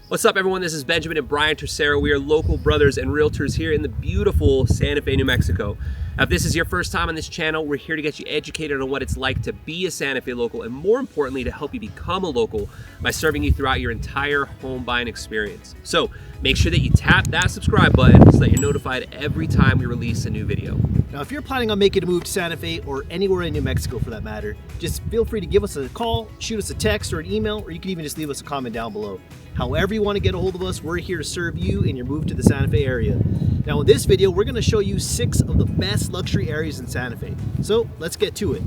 What's up, everyone? This is Benjamin and Brian Tercero. We are local brothers and realtors here in the beautiful Santa Fe, New Mexico. Now, if this is your first time on this channel, we're here to get you educated on what it's like to be a Santa Fe local, and more importantly, to help you become a local by serving you throughout your entire home buying experience. So make sure that you tap that subscribe button so that you're notified every time we release a new video. Now, if you're planning on making a move to Santa Fe or anywhere in New Mexico for that matter, just feel free to give us a call, shoot us a text or an email, or you can even just leave us a comment down below. However you want to get a hold of us, we're here to serve you in your move to the Santa Fe area. Now, in this video, we're going to show you 6 of the best luxury areas in Santa Fe. So let's get to it.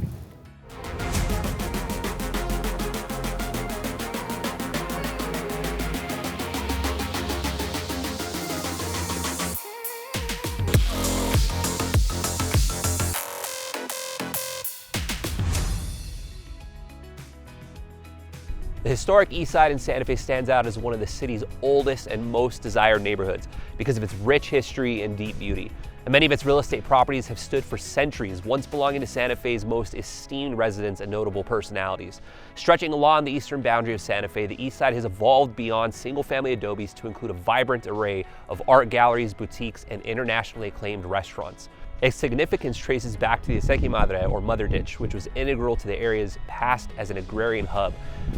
The historic East Side in Santa Fe stands out as one of the city's oldest and most desired neighborhoods because of its rich history and deep beauty. And many of its real estate properties have stood for centuries, once belonging to Santa Fe's most esteemed residents and notable personalities. Stretching along the eastern boundary of Santa Fe, the East Side has evolved beyond single-family adobes to include a vibrant array of art galleries, boutiques, and internationally acclaimed restaurants. Its significance traces back to the Acequia Madre, or Mother Ditch, which was integral to the area's past as an agrarian hub.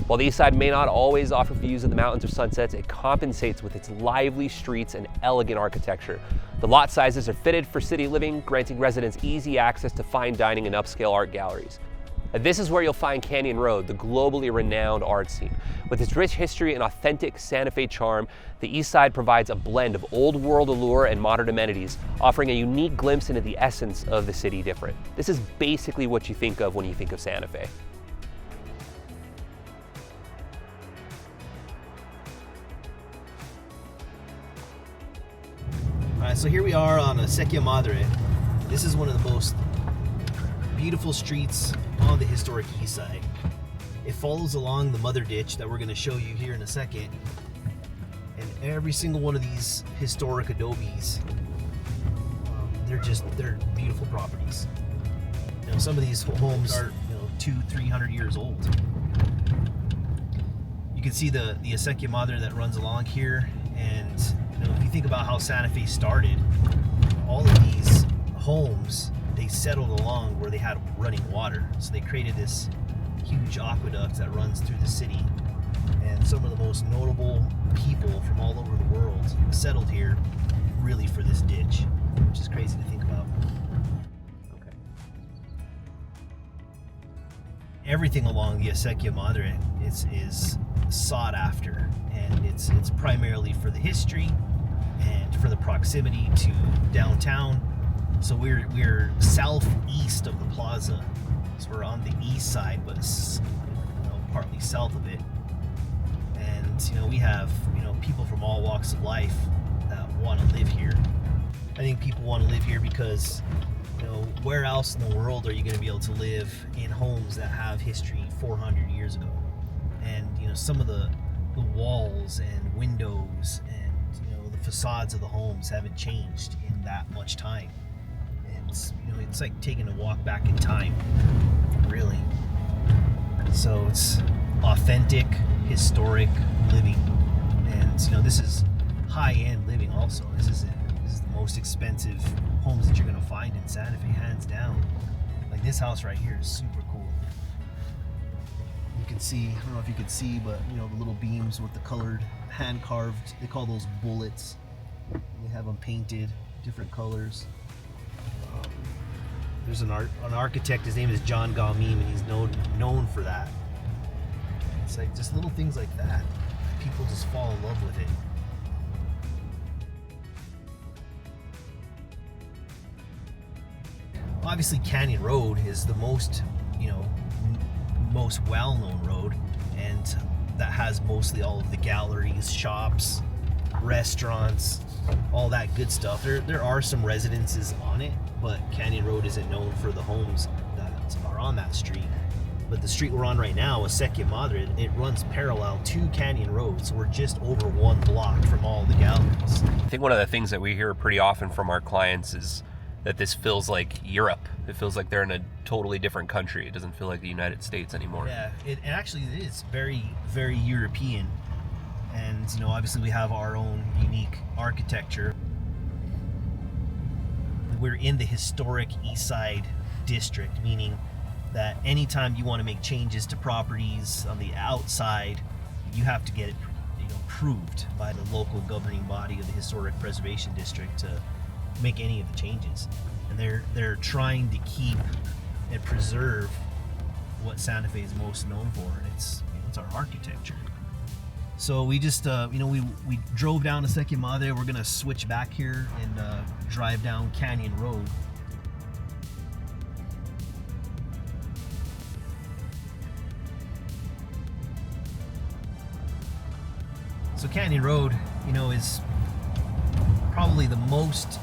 While the East Side may not always offer views of the mountains or sunsets, it compensates with its lively streets and elegant architecture. The lot sizes are fitted for city living, granting residents easy access to fine dining and upscale art galleries. This is where you'll find Canyon Road, the globally renowned art scene. With its rich history and authentic Santa Fe charm, the East Side provides a blend of old world allure and modern amenities, offering a unique glimpse into the essence of the city different. This is basically what you think of when you think of Santa Fe. All right, so here we are on Acequia Madre. This is one of the most beautiful streets on the historic East Side. It follows along the Mother Ditch that we're going to show you here in a second. And every single one of these historic adobes, they're beautiful properties. You know, some of these homes are 200-300 years old. You can see the Acequia Madre that runs along here, and if you think about how Santa Fe started, all of these homes, they settled along where they had running water. So they created this huge aqueduct that runs through the city. And some of the most notable people from all over the world settled here really for this ditch, which is crazy to think about. Okay. Everything along the Acequia Madre is sought after, and it's primarily for the history and for the proximity to downtown. So we're southeast of the plaza, so we're on the east side, but partly south of it. And we have people from all walks of life that want to live here. I think people want to live here because where else in the world are you going to be able to live in homes that have history 400 years ago? And some of the walls and windows and the facades of the homes haven't changed in that much time. It's like taking a walk back in time, really. So it's authentic, historic living, and this is high-end living. Also, this is the most expensive homes that you're gonna find in Santa Fe, hands down. Like this house right here is super cool. You can see, I don't know if you can see, but the little beams with the colored hand carved. They call those bullets. They have them painted different colors. There's an architect, his name is John Galmim, and he's known for that. It's like just little things like that. People just fall in love with it. Obviously, Canyon Road is the most well-known road, and that has mostly all of the galleries, shops, restaurants, all that good stuff. There are some residences on it, but Canyon Road isn't known for the homes that are on that street. But the street we're on right now, Acequia Madre, it runs parallel to Canyon Road, so we're just over one block from all the galleries. I think one of the things that we hear pretty often from our clients is that this feels like Europe. It feels like they're in a totally different country. It doesn't feel like the United States anymore. Yeah, it actually is very, very European. And obviously we have our own unique architecture. We're in the historic East Side district, meaning that anytime you want to make changes to properties on the outside, you have to get it approved by the local governing body of the historic preservation district to make any of the changes. And they're trying to keep and preserve what Santa Fe is most known for, and it's our architecture. So we just we drove down to Secchia Madre. We're gonna switch back here and drive down Canyon Road. So Canyon Road, is probably the most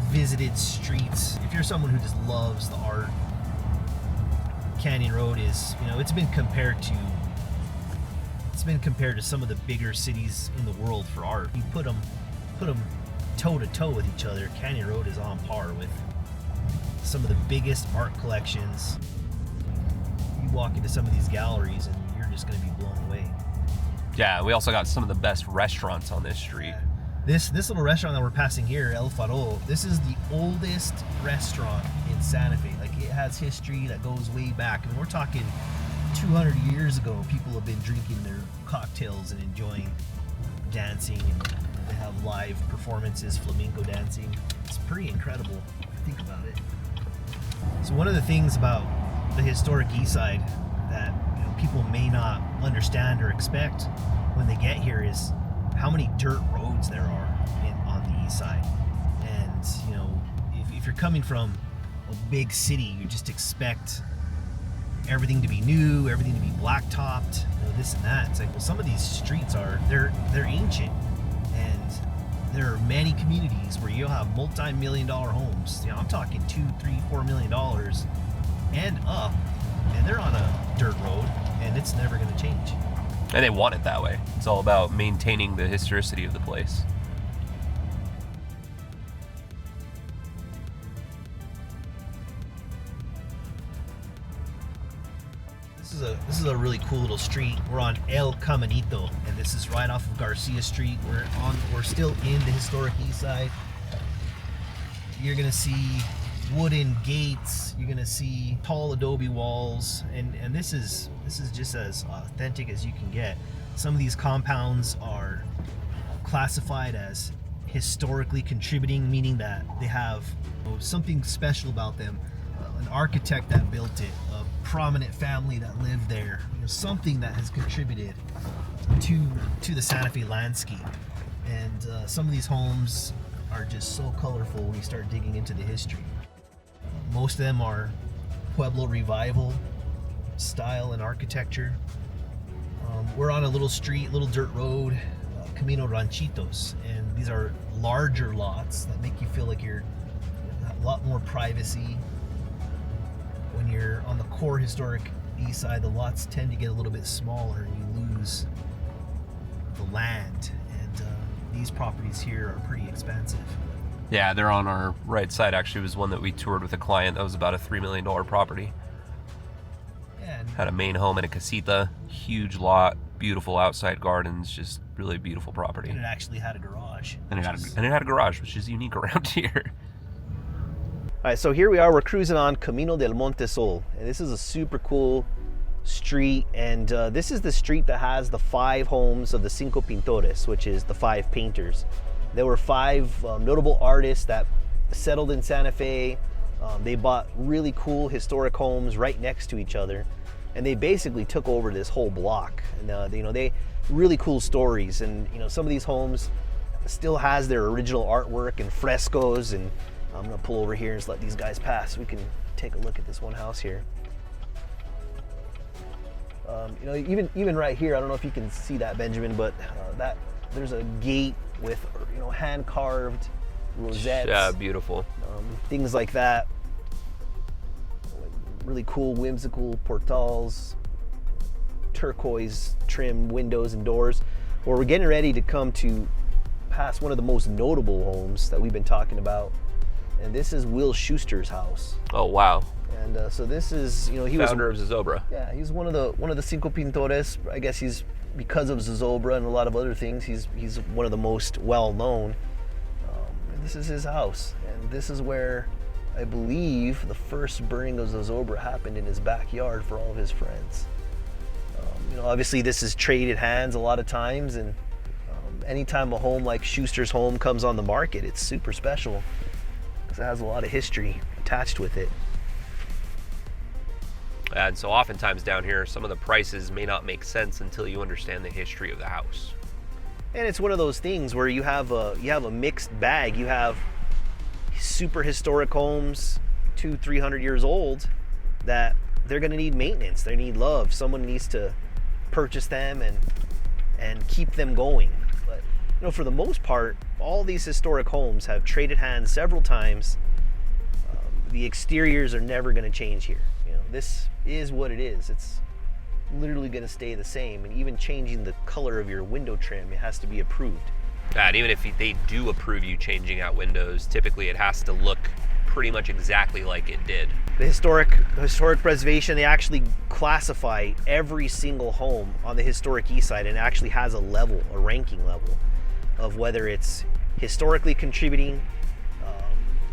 visited streets. If you're someone who just loves the art, Canyon Road is, it's been compared to some of the bigger cities in the world for art. You put them toe to toe with each other. Canyon Road is on par with some of the biggest art collections. You walk into some of these galleries and you're just going to be blown away. Yeah, we also got some of the best restaurants on this street. This little restaurant that we're passing here, El Farol, this is the oldest restaurant in Santa Fe. Like, it has history that goes way back. I mean, we're talking 200 years ago, people have been drinking their cocktails and enjoying dancing, and they have live performances, flamenco dancing. It's pretty incredible if you think about it. So one of the things about the historic East Side that people may not understand or expect when they get here is how many dirt roads there are on the East Side. And if you're coming from a big city, you just expect everything to be new, everything to be blacktopped, this and that. It's like, well, some of these streets they're ancient, and there are many communities where you'll have multi-million-dollar homes. I'm talking $2, $3, $4 million and up, and they're on a dirt road, and it's never going to change. And they want it that way. It's all about maintaining the historicity of the place. This is a really cool little street. We're on El Caminito, and this is right off of Garcia Street. We're still in the historic East Side. You're gonna see wooden gates. You're gonna see tall adobe walls, and this is just as authentic as you can get. Some of these compounds are classified as historically contributing, meaning that they have something special about them. An architect that built it, a prominent family that lived there, something that has contributed to the Santa Fe landscape. And some of these homes are just so colorful when you start digging into the history. Most of them are Pueblo Revival style and architecture. We're on a little street, little dirt road, Camino Ranchitos, and these are larger lots that make you feel like you're a lot more privacy. When you're on the core historic East Side, the lots tend to get a little bit smaller, and you lose the land. And these properties here are pretty expensive. Yeah, they're on our right side. Actually, it was one that we toured with a client. That was about a $3 million property. Yeah, had a main home and a casita, huge lot, beautiful outside gardens, just really beautiful property. And it actually had a garage. And it had a garage, which is unique around here. All right, so here we are. We're cruising on Camino del Monte Sol, and this is a super cool street. And this is the street that has the 5 homes of the Cinco Pintores, which is the 5 painters. There were 5 notable artists that settled in Santa Fe. They bought really cool historic homes right next to each other, and they basically took over this whole block. And they really cool stories. And some of these homes still has their original artwork and frescoes. And I'm gonna pull over here and just let these guys pass. We can take a look at this one house here. Even right here, I don't know if you can see that, Benjamin, but that there's a gate with hand carved rosettes. Yeah, beautiful. Things like that. Really cool, whimsical portals, turquoise trim windows and doors. Well, we're getting ready to come to past one of the most notable homes that we've been talking about. And this is Will Schuster's house. Oh, wow. And so this is, he was founder of Zozobra. Yeah, he's one of the Cinco Pintores. I guess he's because of zozobra and a lot of other things, he's one of the most well known. And this is his house, and this is where I believe the first burning of zozobra happened, in his backyard for all of his friends. Obviously this is traded hands a lot of times, and anytime a home like Schuster's home comes on the market, it's super special because it has a lot of history attached with it. And so oftentimes down here, some of the prices may not make sense until you understand the history of the house. And it's one of those things where you have a mixed bag. You have super historic homes, 200-300 years old, that they're going to need maintenance. They need love. Someone needs to purchase them and keep them going. But for the most part, all these historic homes have traded hands several times. The exteriors are never going to change here. This is what it is. It's literally going to stay the same, and even changing the color of your window trim, it has to be approved. And even if they do approve you changing out windows, typically it has to look pretty much exactly like it did. The historic preservation, they actually classify every single home on the historic east side, and it actually has a ranking level of whether it's historically contributing.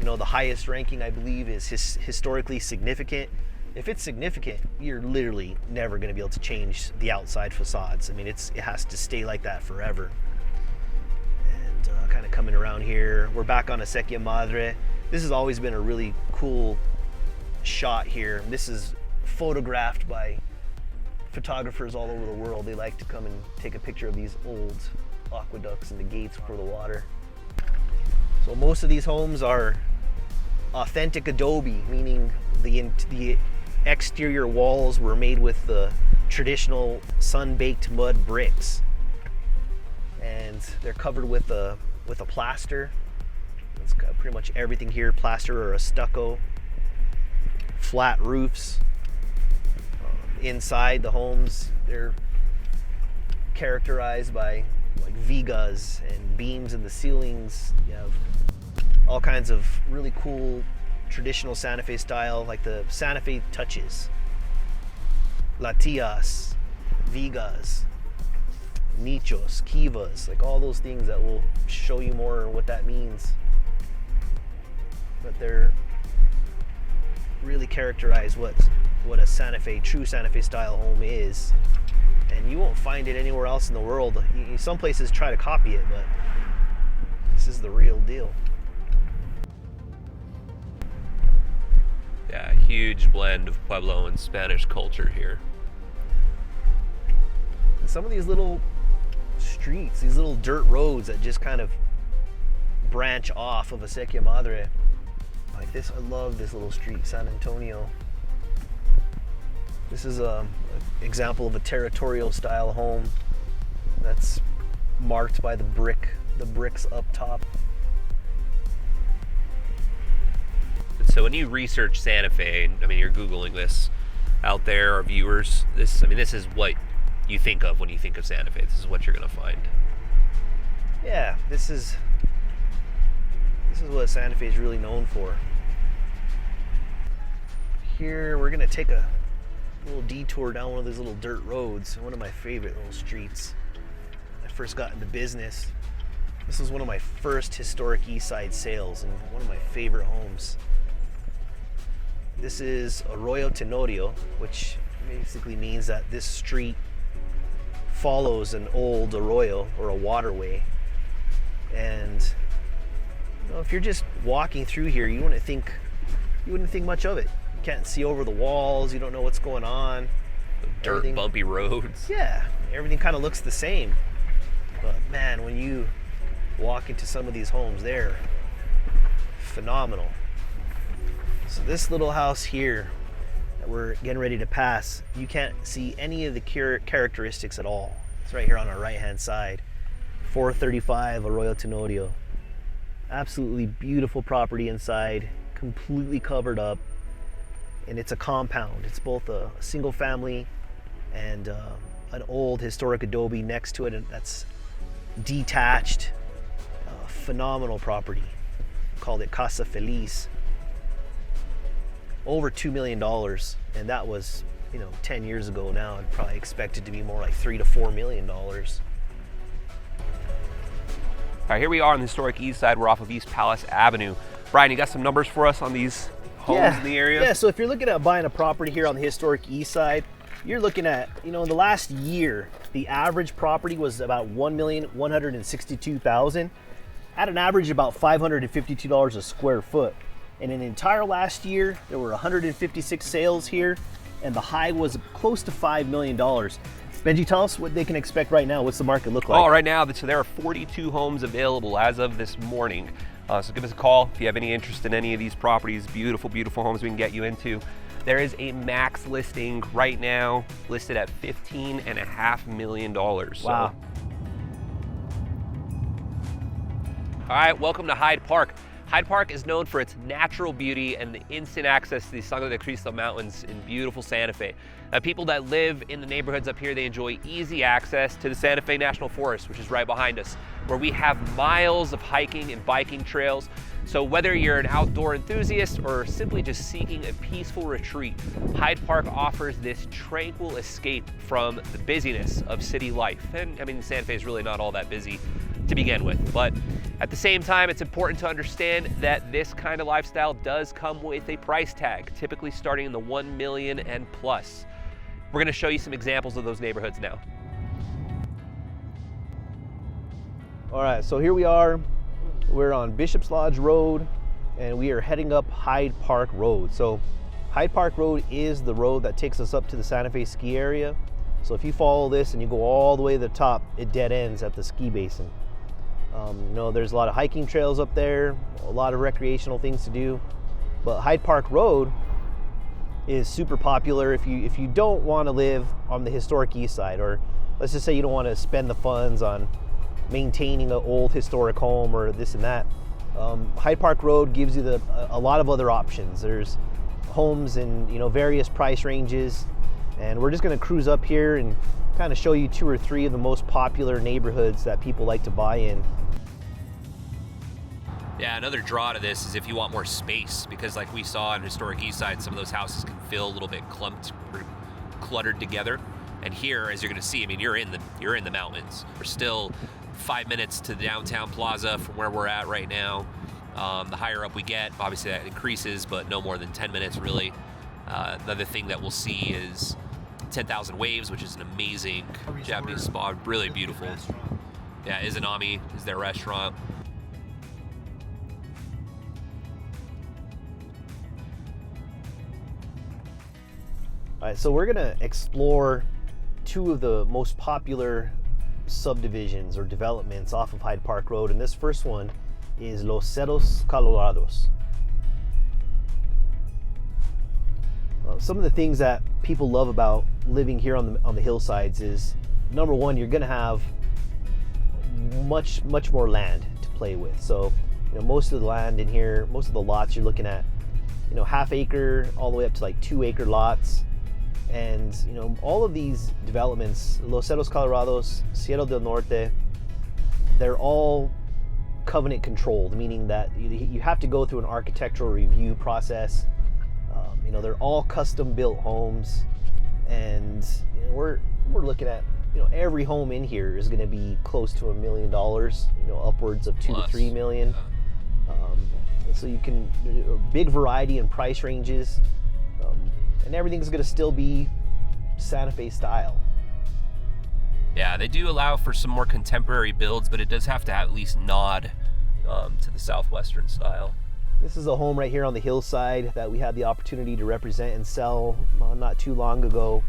The highest ranking, I believe, is historically significant. If it's significant, you're literally never going to be able to change the outside facades. I mean, it has to stay like that forever. And kind of coming around here, we're back on Acequia Madre. This has always been a really cool shot here. This is photographed by photographers all over the world. They like to come and take a picture of these old aqueducts and the gates for the water. So most of these homes are authentic adobe, meaning the exterior walls were made with the traditional sun-baked mud bricks, and they're covered with a plaster. It's got pretty much everything here, plaster or a stucco. Flat roofs. Inside the homes, they're characterized by like vigas and beams in the ceilings. You have all kinds of really cool traditional Santa Fe style, like the Santa Fe touches. Latias, vigas, nichos, kivas, like all those things that will show you more what that means. But they're really characterize what a true Santa Fe style home is. And you won't find it anywhere else in the world. Some places try to copy it, but this is the real deal. Yeah, huge blend of Pueblo and Spanish culture here. And some of these little streets, these little dirt roads that just kind of branch off of Acequia Madre. Like this, I love this little street, San Antonio. This is an example of a territorial style home that's marked by the bricks up top. So when you research Santa Fe, I mean, you're Googling this out there, our viewers, this is what you think of when you think of Santa Fe. This is what you're going to find. Yeah, this is what Santa Fe is really known for. Here, we're going to take a little detour down one of these little dirt roads, one of my favorite little streets. When I first got into business, this was one of my first historic East Side sales and one of my favorite homes. This is Arroyo Tenorio, which basically means that this street follows an old arroyo or a waterway. And if you're just walking through here, you wouldn't think much of it. You can't see over the walls, you don't know what's going on. Dirt, bumpy roads. Yeah, everything kind of looks the same. But man, when you walk into some of these homes, they're phenomenal. So this little house here that we're getting ready to pass, you can't see any of the characteristics at all. It's right here on our right hand side. 435 Arroyo Tenorio. Absolutely beautiful property inside, completely covered up, and it's a compound. It's both a single family and an old historic adobe next to it, and that's detached. Phenomenal property. Called it Casa Feliz. Over $2 million, and that was 10 years ago now, I'd probably expect it to be more like $3 to $4 million. All right, here we are on the historic east side. We're off of East Palace Avenue. Brian, you got some numbers for us on these homes in the area? Yeah, so if you're looking at buying a property here on the historic east side, you're looking at, in the last year, the average property was about $1,162,000 at an average about $552 a square foot. And in the entire last year, there were 156 sales here, and the high was close to $5 million. Benji, tell us what they can expect right now. What's the market look like? Oh, right now, so there are 42 homes available as of this morning. So give us a call if you have any interest in any of these properties. Beautiful, beautiful homes we can get you into. There is a max listing right now, listed at $15.5 million. Wow. So. All right, welcome to Hyde Park. Hyde Park is known for its natural beauty and the instant access to the Sangre de Cristo Mountains in beautiful Santa Fe. People that live in the neighborhoods up here, they enjoy easy access to the Santa Fe National Forest, which is right behind us, where we have miles of hiking and biking trails. So whether you're an outdoor enthusiast or simply just seeking a peaceful retreat, Hyde Park offers this tranquil escape from the busyness of city life. And I mean, Santa Fe is really not all that busy to begin with, but at the same time, it's important to understand that this kind of lifestyle does come with a price tag, typically starting in the $1 million and plus. We're going to show you some examples of those neighborhoods now. All right, so here we are. We're on Bishop's Lodge Road, and we are heading up Hyde Park Road. So Hyde Park Road is the road that takes us up to the Santa Fe ski area. So if you follow this and you go all the way to the top, it dead ends at the ski basin. There's a lot of hiking trails up there, a lot of recreational things to do. But Hyde Park Road is super popular if you don't want to live on the historic east side, or let's just say you don't want to spend the funds on maintaining an old historic home or this and that. Hyde Park Road gives you a lot of other options. There's homes in various price ranges, and we're just going to cruise up here and kind of show you 2 or 3 of the most popular neighborhoods that people like to buy in. Yeah, another draw to this is if you want more space, because like we saw in historic east side, some of those houses can feel a little bit clumped or cluttered together. And here, as you're going to see, I mean, you're in the mountains. We're still 5 minutes to the downtown plaza from where we're at right now. The higher up we get, obviously that increases, but no more than 10 minutes really. Another thing that we'll see is 10,000 Waves, which is an amazing Japanese spa, really beautiful. Yeah, Izanami is their restaurant. All right, so we're gonna explore 2 of the most popular subdivisions or developments off of Hyde Park Road, and this first one is Los Cerros Colorados. Some of the things that people love about living here on the hillsides is, number one, you're gonna have much more land to play with. So most of the land in here, most of the lots you're looking at, half acre all the way up to like 2 acre lots. And all of these developments, Los Cerros Colorados, Sierra del Norte, they're all covenant controlled, meaning that you have to go through an architectural review process. They're all custom built homes, and we're looking at every home in here is going to be close to $1 million, upwards of 2 to 3 million. So you can big variety in price ranges. And everything's going to still be Santa Fe style. Yeah, they do allow for some more contemporary builds, but it does have to at least nod to the southwestern style. This is a home right here on the hillside that we had the opportunity to represent and sell not too long ago.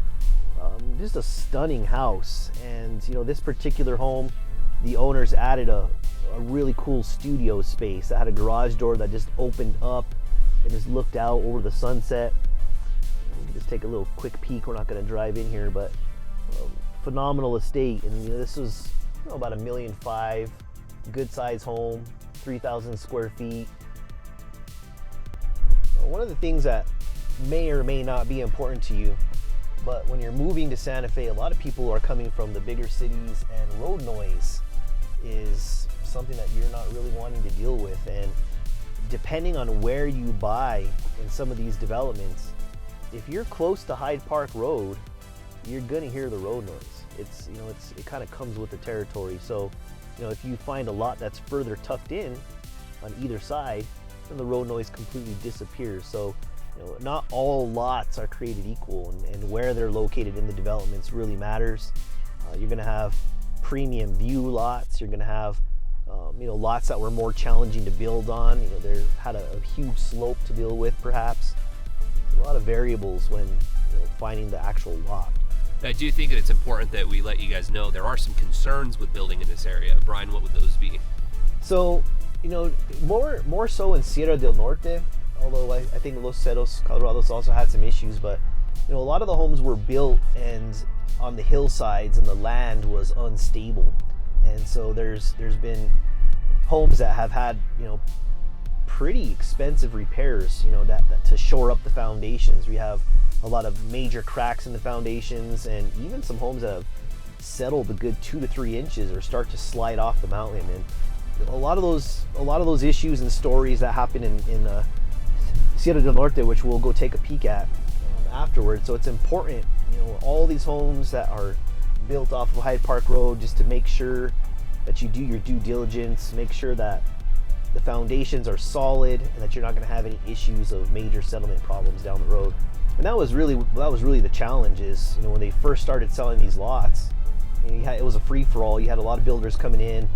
Just a stunning house, and this particular home, the owners added a really cool studio space that had a garage door that just opened up and just looked out over the sunset. Just take a little quick peek. We're not going to drive in here, but phenomenal estate. And this was about $1.5 million, good size home, 3,000 square feet. One of the things that may or may not be important to you, but when you're moving to Santa Fe, a lot of people are coming from the bigger cities, and road noise is something that you're not really wanting to deal with. And depending on where you buy in some of these developments, if you're close to Hyde Park Road, you're gonna hear the road noise. It kind of comes with the territory. So, if you find a lot that's further tucked in on either side, then the road noise completely disappears. So, not all lots are created equal, and where they're located in the developments really matters. You're gonna have premium view lots. You're gonna have lots that were more challenging to build on. They had a huge slope to deal with, perhaps. A lot of variables when finding the actual lot. I do think that it's important that we let you guys know there are some concerns with building in this area. Brian, what would those be? So, more so in Sierra del Norte, although I think Los Cerros, Colorado's also had some issues, but a lot of the homes were built and on the hillsides and the land was unstable. And so there's been homes that have had, pretty expensive repairs, that to shore up the foundations. We have a lot of major cracks in the foundations, and even some homes that have settled a good 2 to 3 inches or start to slide off the mountain. And a lot of those issues and stories that happen in Sierra del Norte, which we'll go take a peek at afterwards. So it's important, all these homes that are built off of Hyde Park Road, just to make sure that you do your due diligence, make sure that the foundations are solid and that you're not going to have any issues of major settlement problems down the road. And that was really the challenge. Is when they first started selling these lots, it was a free-for-all. You had a lot of builders coming in,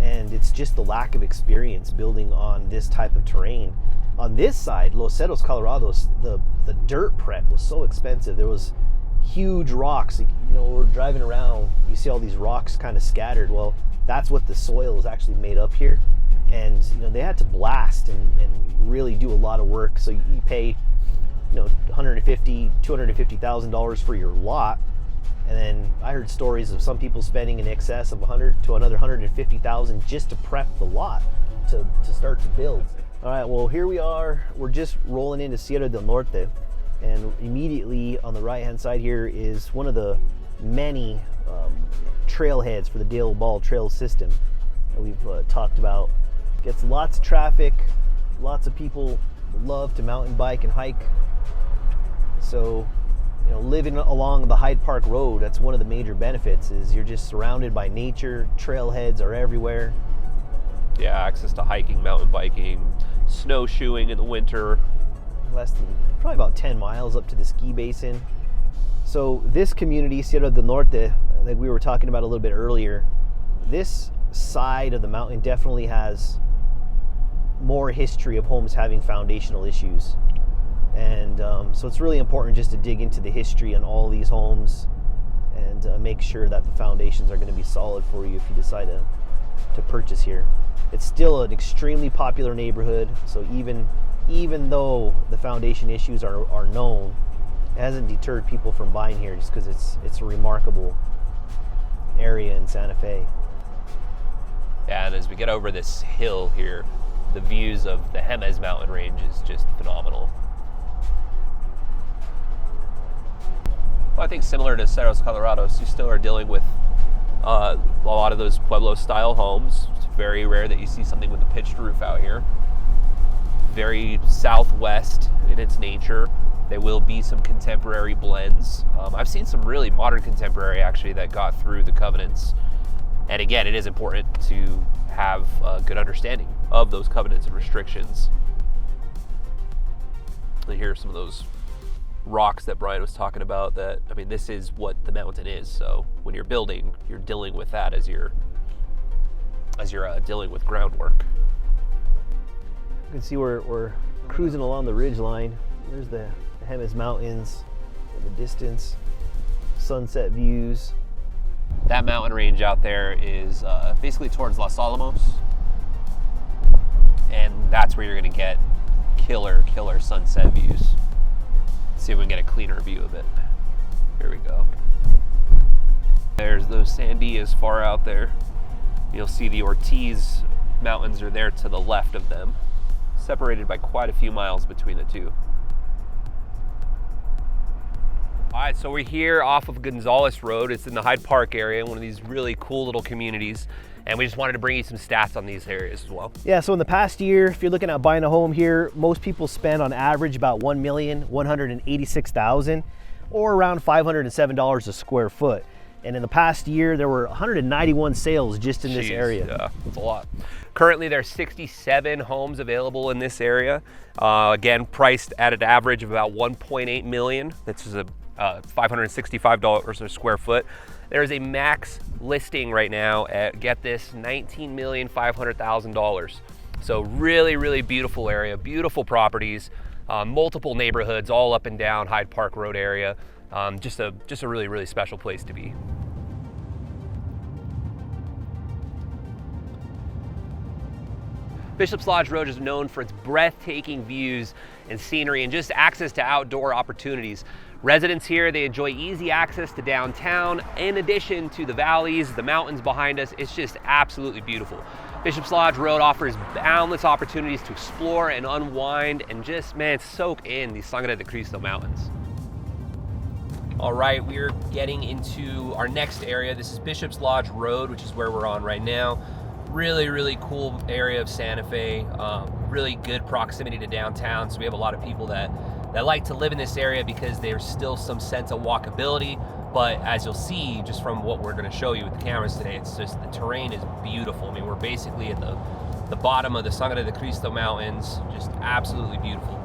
and it's just the lack of experience building on this type of terrain. On this side, Los Cerros, Colorado, the dirt prep was so expensive. There was huge rocks. We're driving around, you see all these rocks kind of scattered. Well, that's what the soil is actually made up here. And they had to blast and really do a lot of work. So you pay $150,000, $250,000 for your lot, and then I heard stories of some people spending in excess of $100,000 to another $150,000 just to prep the lot to start to build. All right, well, here we are. We're just rolling into Sierra del Norte, and immediately on the right hand side here is one of the many trailheads for the Dale Ball Trail system that we've talked about. Gets lots of traffic, lots of people love to mountain bike and hike. So, living along the Hyde Park Road, that's one of the major benefits, is you're just surrounded by nature. Trailheads are everywhere. Yeah, access to hiking, mountain biking, snowshoeing in the winter. Less than, probably about 10 miles up to the ski basin. So this community, Sierra del Norte, like we were talking about a little bit earlier, this side of the mountain definitely has more history of homes having foundational issues. And so it's really important just to dig into the history on all these homes and make sure that the foundations are going to be solid for you if you decide to purchase here. It's still an extremely popular neighborhood, so even though the foundation issues are known, it hasn't deterred people from buying here just because it's a remarkable area in Santa Fe. Yeah, and as we get over this hill here, the views of the Jemez mountain range is just phenomenal. Well, I think similar to Cerros Colorados, you still are dealing with a lot of those Pueblo-style homes. It's very rare that you see something with a pitched roof out here. Very southwest in its nature. There will be some contemporary blends. I've seen some really modern contemporary, actually, that got through the covenants. And again, it is important to have a good understanding of those covenants and restrictions. And here are some of those rocks that Brian was talking about. This is what the mountain is. So when you're building, you're dealing with that as you're dealing with groundwork. You can see we're cruising along the ridge line. There's the Jemez Mountains in the distance, sunset views. That mountain range out there is basically towards Los Alamos, and that's where you're going to get killer sunset views. Let's see if we can get a cleaner view of it. Here we go. There's those Sandias far out there. You'll see the Ortiz Mountains are there to the left of them, separated by quite a few miles between the two. All right, so we're here off of Gonzales Road. It's in the Hyde Park area, one of these really cool little communities. And we just wanted to bring you some stats on these areas as well. Yeah, so in the past year, if you're looking at buying a home here, most people spend on average about $1,186,000 or around $507 a square foot. And in the past year, there were 191 sales just in this area. Yeah, that's a lot. Currently, there's 67 homes available in this area. Again, priced at an average of about $1.8 million. This is a $565 a square foot. There is a max listing right now at, get this, $19,500,000. So really, really beautiful area, beautiful properties, multiple neighborhoods all up and down Hyde Park Road area. Just a really, really special place to be. Bishop's Lodge Road is known for its breathtaking views and scenery and just access to outdoor opportunities. Residents here, they enjoy easy access to downtown in addition to the valleys, the mountains behind us. It's just absolutely beautiful. Bishop's Lodge Road offers boundless opportunities to explore and unwind and just, man, soak in the Sangre de Cristo Mountains. All right, we're getting into our next area. This is Bishop's Lodge Road, which is where we're on right now. Really, really cool area of Santa Fe. Really good proximity to downtown. So we have a lot of people that like to live in this area because there's still some sense of walkability. But as you'll see, just from what we're going to show you with the cameras today, it's just the terrain is beautiful. I mean, we're basically at the bottom of the Sangre de Cristo Mountains. Just absolutely beautiful.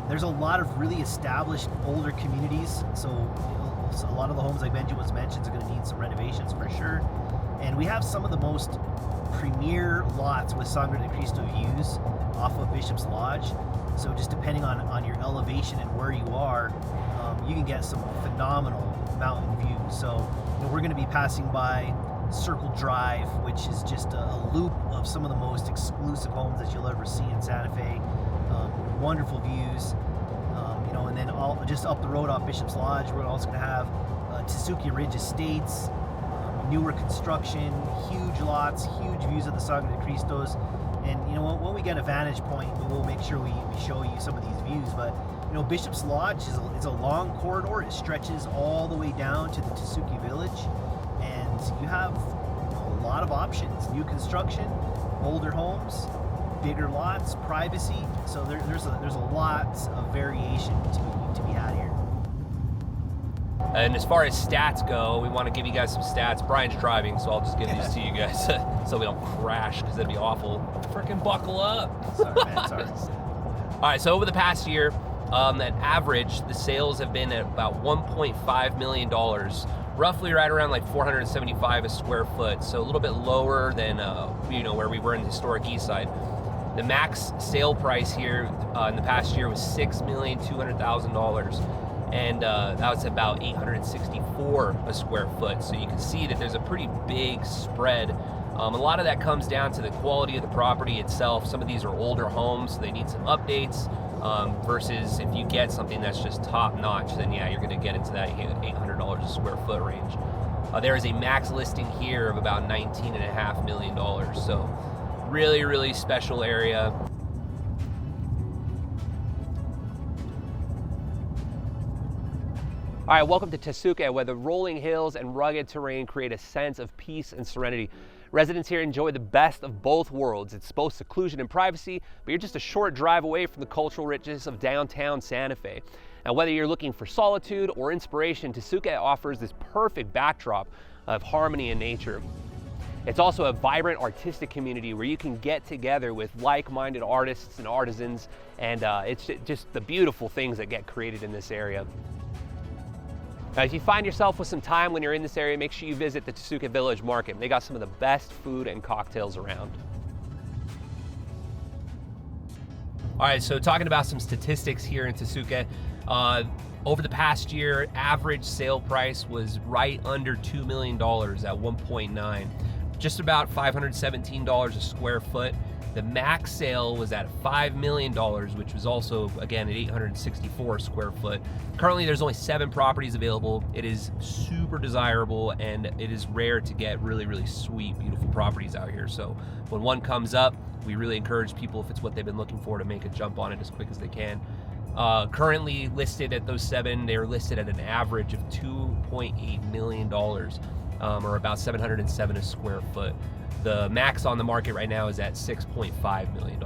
There's a lot of really established older communities, so a lot of the homes like Benji was mentioned are going to need some renovations for sure. And we have some of the most premier lots with Sangre de Cristo views off of Bishop's Lodge. So just depending on your elevation and where you are, you can get some phenomenal mountain views. So we're going to be passing by Circle Drive, which is just a loop of some of the most exclusive homes that you'll ever see in Santa Fe. Wonderful views, and then just up the road off Bishop's Lodge, we're also going to have Tesuque Ridge Estates, newer construction, huge lots, huge views of the Sangre de Cristos. And when we get a vantage point, we'll make sure we show you some of these views. But Bishop's Lodge is a long corridor. It stretches all the way down to the Tesuque Village, and you have a lot of options: new construction, older homes, bigger lots, privacy. So there's a lot of variation to be had here. And as far as stats go, we want to give you guys some stats. Brian's driving, so I'll just give these to you guys so we don't crash, because that'd be awful. Freaking buckle up. Sorry, man, sorry. All right, so over the past year, at average, the sales have been at about $1.5 million, roughly right around like $475 a square foot. So a little bit lower than where we were in the historic East Side. The max sale price here in the past year was $6,200,000, and that was about $864 a square foot. So you can see that there's a pretty big spread. A lot of that comes down to the quality of the property itself. Some of these are older homes, so they need some updates, versus if you get something that's just top notch, then yeah, you're going to get into that $800 a square foot range. There is a max listing here of about $19.5 million. So really, really special area. All right, welcome to Tesuque, where the rolling hills and rugged terrain create a sense of peace and serenity. Residents here enjoy the best of both worlds. It's both seclusion and privacy, but you're just a short drive away from the cultural richness of downtown Santa Fe. Now, whether you're looking for solitude or inspiration, Tesuque offers this perfect backdrop of harmony and nature. It's also a vibrant artistic community where you can get together with like-minded artists and artisans, and it's just the beautiful things that get created in this area. Now, if you find yourself with some time when you're in this area, make sure you visit the Tesuque Village Market. They got some of the best food and cocktails around. All right, so talking about some statistics here in Tesuque, over the past year, average sale price was right under $2 million at 1.9, just about $517 a square foot. The max sale was at $5 million, which was also, again, at $864 a square foot. Currently, there's only 7 properties available. It is super desirable, and it is rare to get really, really sweet, beautiful properties out here. So when one comes up, we really encourage people, if it's what they've been looking for, to make a jump on it as quick as they can. Currently listed at those 7, they're listed at an average of $2.8 million, or about $707 a square foot. The max on the market right now is at $6.5 million.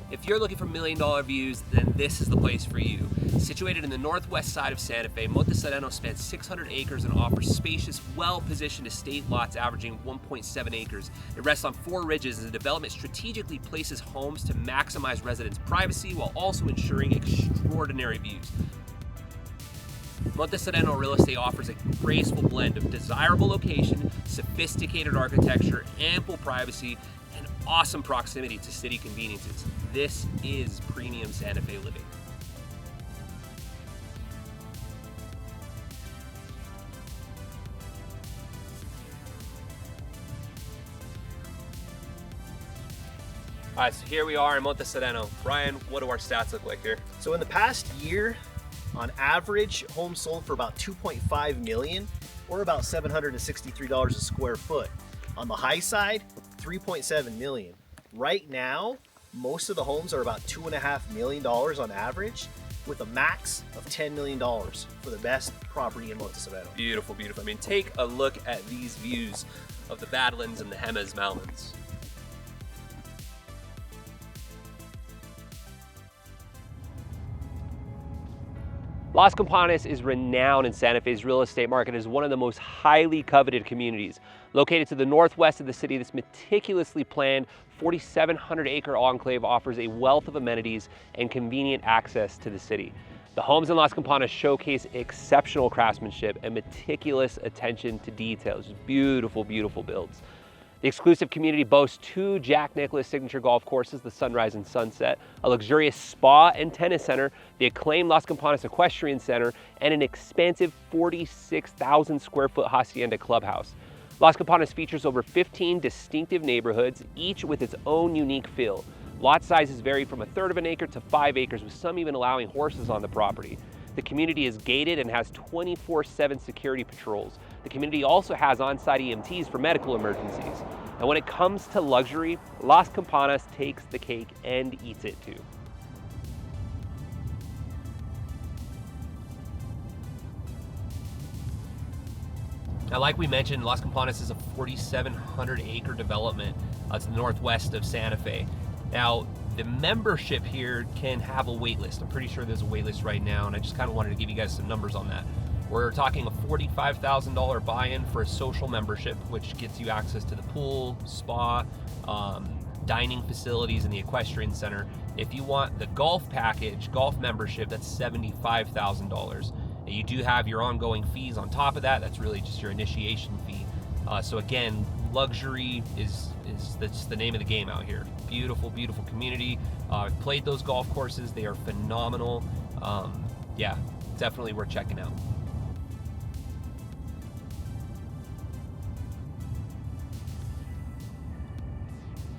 If you're looking for $1 million views, then this is the place for you. Situated in the northwest side of Santa Fe, Monte Sereno spans 600 acres and offers spacious, well-positioned estate lots averaging 1.7 acres. It rests on 4 ridges, and the development strategically places homes to maximize residents' privacy while also ensuring extraordinary views. Monte Sereno real estate offers a graceful blend of desirable location, sophisticated architecture, ample privacy, and awesome proximity to city conveniences. This is premium Santa Fe living. All right, so here we are in Monte Sereno. Brian, what do our stats look like here? So in the past year, on average, homes sold for about 2.5 million, or about $763 a square foot. On the high side, 3.7 million. Right now, most of the homes are about $2.5 million on average, with a max of $10 million for the best property in Monte Sereno. Beautiful, beautiful. I mean, take a look at these views of the Badlands and the Jemez Mountains. Las Campanas is renowned in Santa Fe's real estate market as one of the most highly coveted communities. Located to the northwest of the city, this meticulously planned 4,700-acre enclave offers a wealth of amenities and convenient access to the city. The homes in Las Campanas showcase exceptional craftsmanship and meticulous attention to details. Just beautiful, beautiful builds. The exclusive community boasts 2 Jack Nicklaus signature golf courses, the Sunrise and Sunset, a luxurious spa and tennis center, the acclaimed Las Campanas Equestrian Center, and an expansive 46,000 square foot hacienda clubhouse. Las Campanas features over 15 distinctive neighborhoods, each with its own unique feel. Lot sizes vary from 1/3 of an acre to 5 acres, with some even allowing horses on the property. The community is gated and has 24/7 security patrols. The community also has on-site EMTs for medical emergencies. And when it comes to luxury, Las Campanas takes the cake and eats it too. Now, like we mentioned, Las Campanas is a 4,700-acre development to the northwest of Santa Fe. Now, the membership here can have a wait list. I'm pretty sure there's a wait list right now, and I just kind of wanted to give you guys some numbers on that. We're talking a $45,000 buy-in for a social membership, which gets you access to the pool, spa, dining facilities, and the equestrian center. If you want the golf package, golf membership, that's $75,000. You do have your ongoing fees on top of that. That's really just your initiation fee. So again, luxury is that's the name of the game out here. Beautiful, beautiful community. I've played those golf courses. They are phenomenal. Yeah, definitely worth checking out.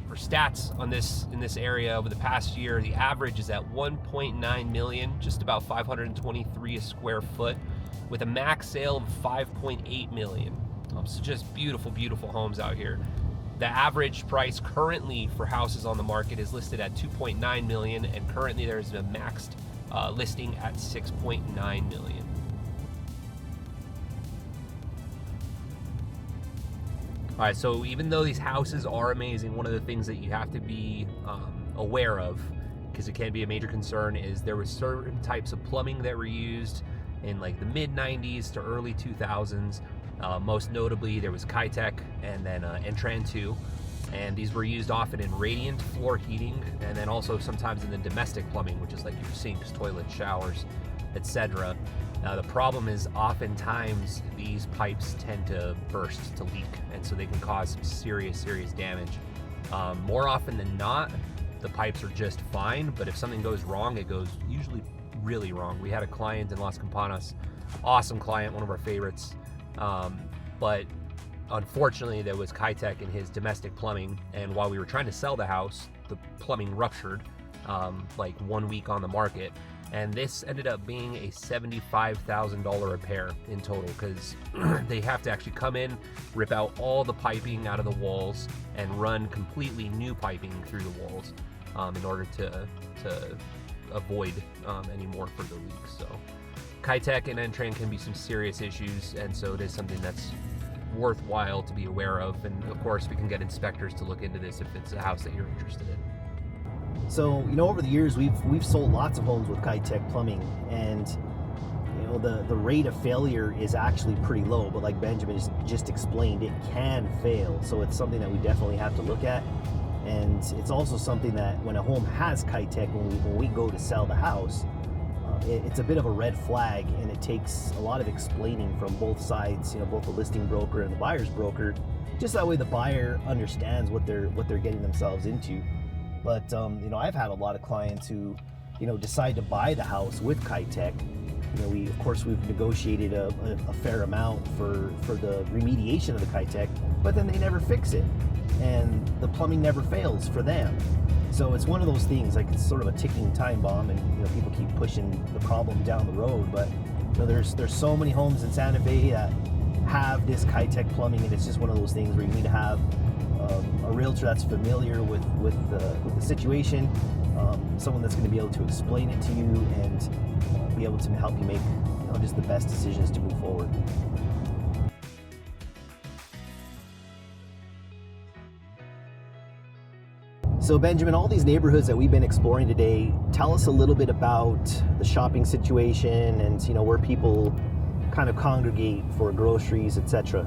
For stats on this in this area over the past year, the average is at 1.9 million, just about 523 a square foot, with a max sale of 5.8 million. So just beautiful, beautiful homes out here. The average price currently for houses on the market is listed at 2.9 million, and currently there's a maxed listing at 6.9 million. All right, so even though these houses are amazing, one of the things that you have to be aware of, because it can be a major concern, is there were certain types of plumbing that were used in like the mid 90s to early 2000s. Most notably, there was Kitech and then Entran 2, and these were used often in radiant floor heating, and then also sometimes in the domestic plumbing, which is like your sinks, toilets, showers, etc. The problem is oftentimes these pipes tend to burst, to leak, and so they can cause some serious damage. More often than not, the pipes are just fine, but if something goes wrong, it goes usually really wrong. We had a client in Las Campanas, awesome client, one of our favorites, but unfortunately there was Kitech in his domestic plumbing, and while we were trying to sell the house, the plumbing ruptured like 1 week on the market, And this ended up being a $75,000 repair in total, because they have to actually come in, rip out all the piping out of the walls, and run completely new piping through the walls in order to avoid any more further leaks. So Kitec and Entran can be some serious issues, and so it is something that's worthwhile to be aware of. And of course, we can get inspectors to look into this if it's a house that you're interested in. So, you know, over the years, we've sold lots of homes with Kitec plumbing, and you know, the rate of failure is actually pretty low. But like Benjamin just explained, it can fail. So it's something that we definitely have to look at. And it's also something that when a home has Kitec, when we go to sell the house, it's a bit of a red flag, and it takes a lot of explaining from both sides, you know, both the listing broker and the buyer's broker, just that way the buyer understands what they're getting themselves into. But you know, I've had a lot of clients who, you know, decide to buy the house with Kitec. You know, we've negotiated a fair amount for the remediation of the Kitec, but then they never fix it, and the plumbing never fails for them. So it's one of those things, like it's sort of a ticking time bomb, and you know, people keep pushing the problem down the road. But you know, there's so many homes in Santa Fe that have this Kitec plumbing, and it's just one of those things where you need to have a realtor that's familiar with the situation, someone that's going to be able to explain it to you and be able to help you make, you know, just the best decisions to move forward. So Benjamin, all these neighborhoods that we've been exploring today, tell us a little bit about the shopping situation and, you know, where people kind of congregate for groceries, etc.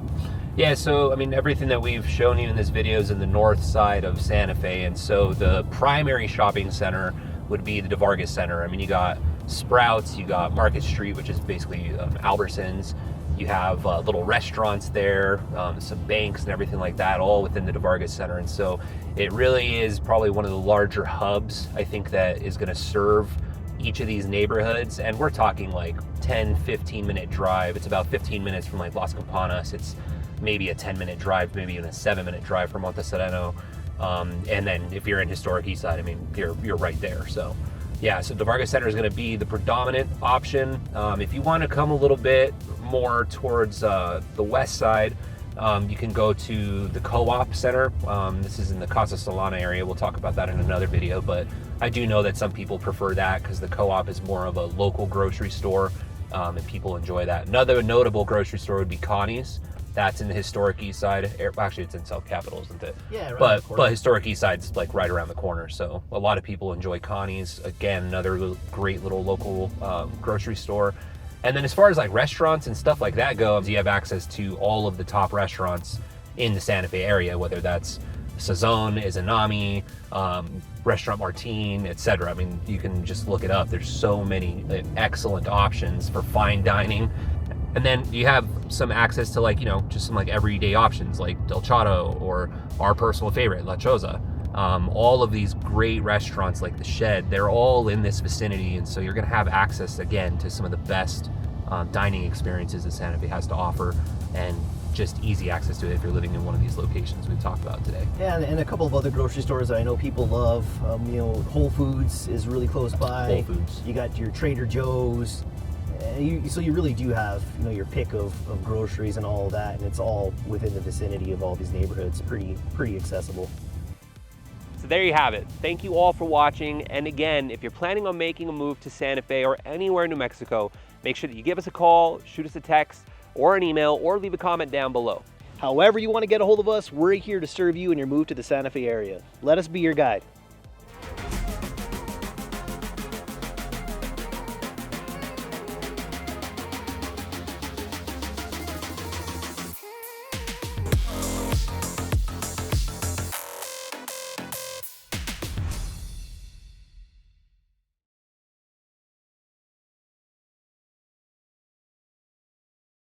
Yeah, so I mean, everything that we've shown you in this video is in the north side of Santa Fe, and so the primary shopping center would be the DeVargas Center. I mean, you got Sprouts, you got Market Street, which is basically Albertsons. You have little restaurants there, some banks and everything like that, all within the DeVargas Center. And so it really is probably one of the larger hubs, I think, that is going to serve each of these neighborhoods. And we're talking like 10-15 minute drive. It's about 15 minutes from like Las Campanas. It's maybe a 10-minute drive, maybe even a 7-minute drive from Monte Sereno. And then if you're in historic Eastside, I mean, you're right there. So yeah, so DeVargas Center is going to be the predominant option. If you want to come a little bit more towards the west side, you can go to the Co-op Center. This is in the Casa Solana area. We'll talk about that in another video, but I do know that some people prefer that because the Co-op is more of a local grocery store, and people enjoy that. Another notable grocery store would be Connie's. That's in the historic East Side. Actually, it's in South Capitol, isn't it? Yeah, right. But historic East Side's like right around the corner. So a lot of people enjoy Connie's. Again, another great little local grocery store. And then as far as like restaurants and stuff like that goes, you have access to all of the top restaurants in the Santa Fe area, whether that's Sazon, Izanami, Restaurant Martin, etc. I mean, you can just look it up. There's so many excellent options for fine dining. And then you have some access to, like, you know, just some like everyday options like Del Chato or our personal favorite, La Choza. All of these great restaurants like The Shed, they're all in this vicinity. And so you're going to have access, again, to some of the best dining experiences that Santa Fe has to offer, and just easy access to it if you're living in one of these locations we've talked about today. Yeah, and a couple of other grocery stores that I know people love. You know, Whole Foods is really close by. Whole Foods. You got your Trader Joe's. So you really do have, you know, your pick of groceries and all of that, and it's all within the vicinity of all these neighborhoods. Pretty accessible. So there you have it. Thank you all for watching. And again, if you're planning on making a move to Santa Fe or anywhere in New Mexico, make sure that you give us a call, shoot us a text or an email, or leave a comment down below. However you want to get a hold of us, we're here to serve you in your move to the Santa Fe area. Let us be your guide.